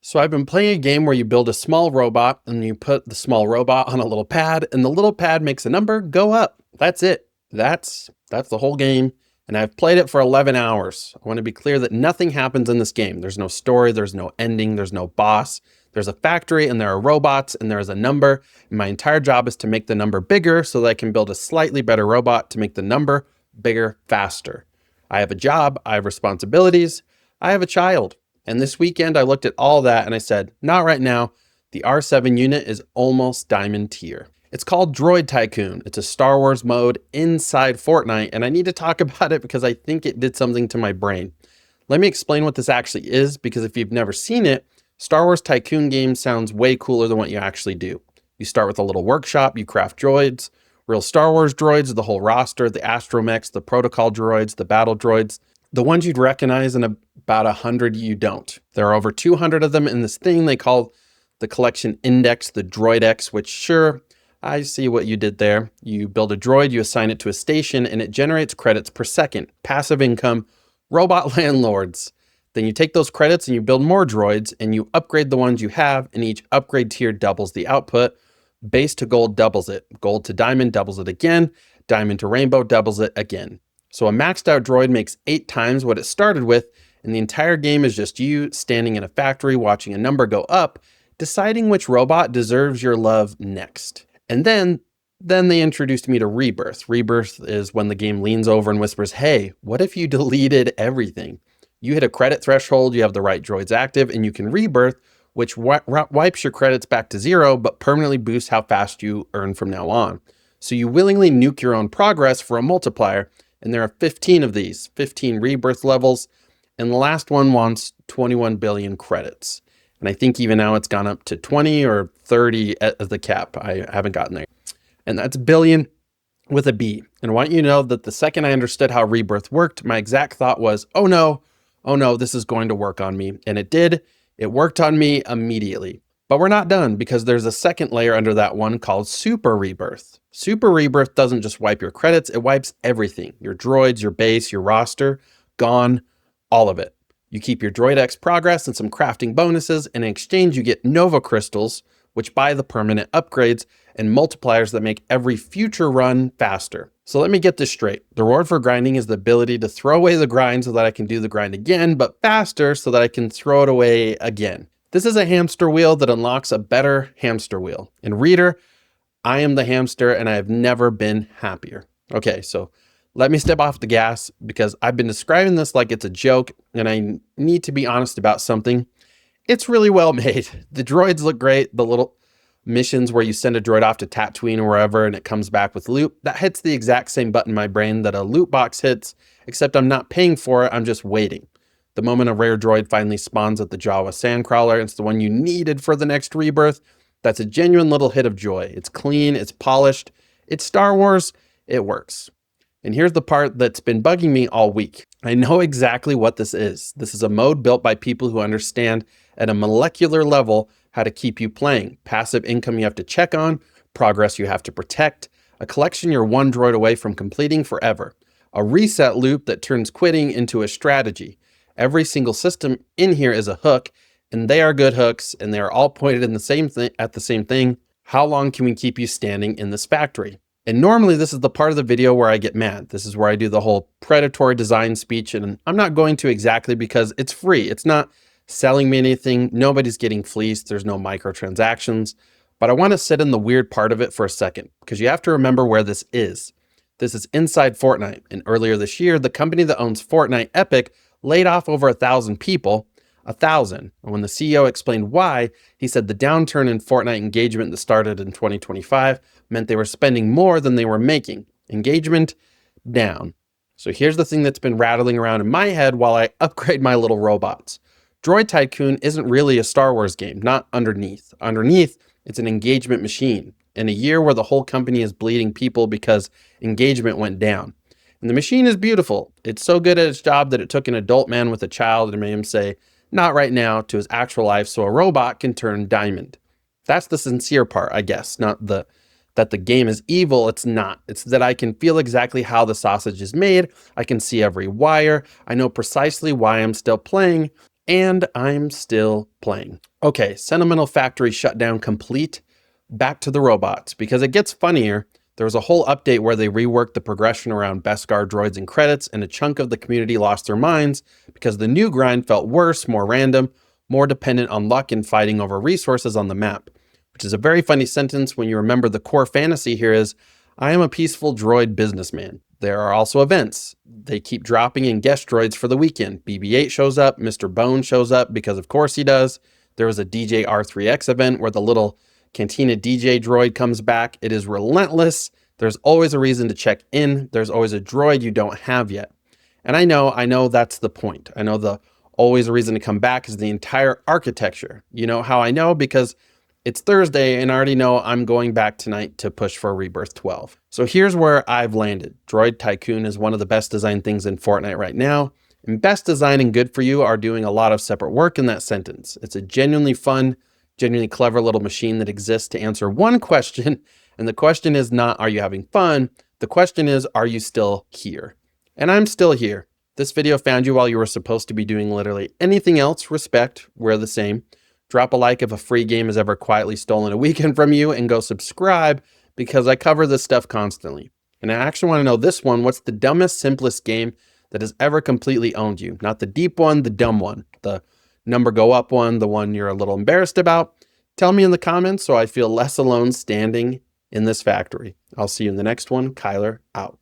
So I've been playing a game where you build a small robot and you put the small robot on a little pad and the little pad makes a number go up. That's it. That's the whole game. And I've played it for 11 hours. I want to be clear that nothing happens in this game. There's no story, there's no ending, there's no boss. There's a factory and there are robots and there is a number. And my entire job is to make the number bigger so that I can build a slightly better robot to make the number bigger faster. I have a job, I have responsibilities, I have a child. And this weekend I looked at all that and I said, not right now. The R7 unit is almost diamond tier. It's called Droid Tycoon. It's a Star Wars mode inside Fortnite, and I need to talk about it because I think it did something to my brain. Let me explain what this actually is, because if you've never seen it, Star Wars Tycoon game sounds way cooler than what you actually do. You start with a little workshop, you craft droids, real Star Wars droids, the whole roster, the astromechs, the protocol droids, the battle droids. The ones you'd recognize, and about 100 you don't. There are over 200 of them in this thing they call the collection index, the Droid X, which sure, I see what you did there. You build a droid, you assign it to a station, and it generates credits per second. Passive income, robot landlords. Then you take those credits and you build more droids, and you upgrade the ones you have, and each upgrade tier doubles the output. Base to gold doubles it. Gold to diamond doubles it again. Diamond to rainbow doubles it again. So a maxed out droid makes 8 times what it started with, and the entire game is just you standing in a factory watching a number go up, deciding which robot deserves your love next. And then they introduced me to Rebirth. Rebirth is when the game leans over and whispers, hey, what if you deleted everything? You hit a credit threshold, you have the right droids active, and you can rebirth, which wipes your credits back to 0, but permanently boosts how fast you earn from now on. So you willingly nuke your own progress for a multiplier, and there are 15 of these, 15 rebirth levels, and the last one wants 21 billion credits. And I think even now it's gone up to 20 or 30 as the cap. I haven't gotten there. And that's billion with a B. And I want you to know that the second I understood how rebirth worked, my exact thought was, oh no, this is going to work on me. And it did. It worked on me immediately. But we're not done, because there's a second layer under that one called Super Rebirth. Super Rebirth doesn't just wipe your credits, it wipes everything. Your droids, your base, your roster, gone, all of it. You keep your Droid X progress and some crafting bonuses, and in exchange you get Nova Crystals, which buy the permanent upgrades, and multipliers that make every future run faster. So let me get this straight. The reward for grinding is the ability to throw away the grind so that I can do the grind again, but faster so that I can throw it away again. This is a hamster wheel that unlocks a better hamster wheel. And reader, I am the hamster and I have never been happier. Okay, so let me step off the gas because I've been describing this like it's a joke and I need to be honest about something. It's really well made. The droids look great. The little missions where you send a droid off to Tatooine or wherever and it comes back with loot, that hits the exact same button in my brain that a loot box hits, except I'm not paying for it, I'm just waiting. The moment a rare droid finally spawns at the Jawa Sandcrawler, it's the one you needed for the next rebirth. That's a genuine little hit of joy. It's clean, it's polished, it's Star Wars, it works. And here's the part that's been bugging me all week. I know exactly what this is. This is a mode built by people who understand at a molecular level how to keep you playing. Passive income you have to check on, progress you have to protect, a collection you're one droid away from completing forever, a reset loop that turns quitting into a strategy. Every single system in here is a hook, and they are good hooks, and they are all pointed in the same thing at the same thing. How long can we keep you standing in this factory? And normally this is the part of the video where I get mad. This is where I do the whole predatory design speech, and I'm not going to exactly because it's free. It's not selling me anything. Nobody's getting fleeced. There's no microtransactions. But I want to sit in the weird part of it for a second, because you have to remember where this is. This is inside Fortnite. And earlier this year, the company that owns Fortnite, Epic, laid off over 1,000 people. 1,000. And when the CEO explained why, he said the downturn in Fortnite engagement that started in 2025 meant they were spending more than they were making. Engagement down. So here's the thing that's been rattling around in my head while I upgrade my little robots. Droid Tycoon isn't really a Star Wars game, not underneath. Underneath, it's an engagement machine. In a year where the whole company is bleeding people because engagement went down. And the machine is beautiful. It's so good at its job that it took an adult man with a child and made him say, not right now, to his actual life so a robot can turn diamond. That's the sincere part, I guess, not that the game is evil. It's not. It's that I can feel exactly how the sausage is made. I can see every wire. I know precisely why I'm still playing. and I'm still playing. Okay, Sentimental Factory shutdown complete. Back to the robots, because it gets funnier. There was a whole update where they reworked the progression around Beskar droids and credits, and a chunk of the community lost their minds because the new grind felt worse, more random, more dependent on luck and fighting over resources on the map, which is a very funny sentence when you remember the core fantasy here is, I am a peaceful droid businessman. There are also events. They keep dropping in guest droids for the weekend. BB-8 shows up, Mr. Bone shows up because of course he does. There was a DJ R3X event where the little Cantina DJ droid comes back. It is relentless. There's always a reason to check in. There's always a droid you don't have yet. And I know that's the point. I know the always a reason to come back is the entire architecture. You know how I know? Because it's Thursday and I already know I'm going back tonight to push for Rebirth 12. So here's where I've landed. Droid Tycoon is one of the best designed things in Fortnite right now. And best design and good for you are doing a lot of separate work in that sentence. It's a genuinely fun, genuinely clever little machine that exists to answer one question. And the question is not, are you having fun? The question is, are you still here? And I'm still here. This video found you while you were supposed to be doing literally anything else. Respect, we're the same. Drop a like if a free game has ever quietly stolen a weekend from you, and go subscribe because I cover this stuff constantly. And I actually want to know this one, what's the dumbest, simplest game that has ever completely owned you? Not the deep one, the dumb one, the number go up one, the one you're a little embarrassed about. Tell me in the comments so I feel less alone standing in this factory. I'll see you in the next one. Cyler out.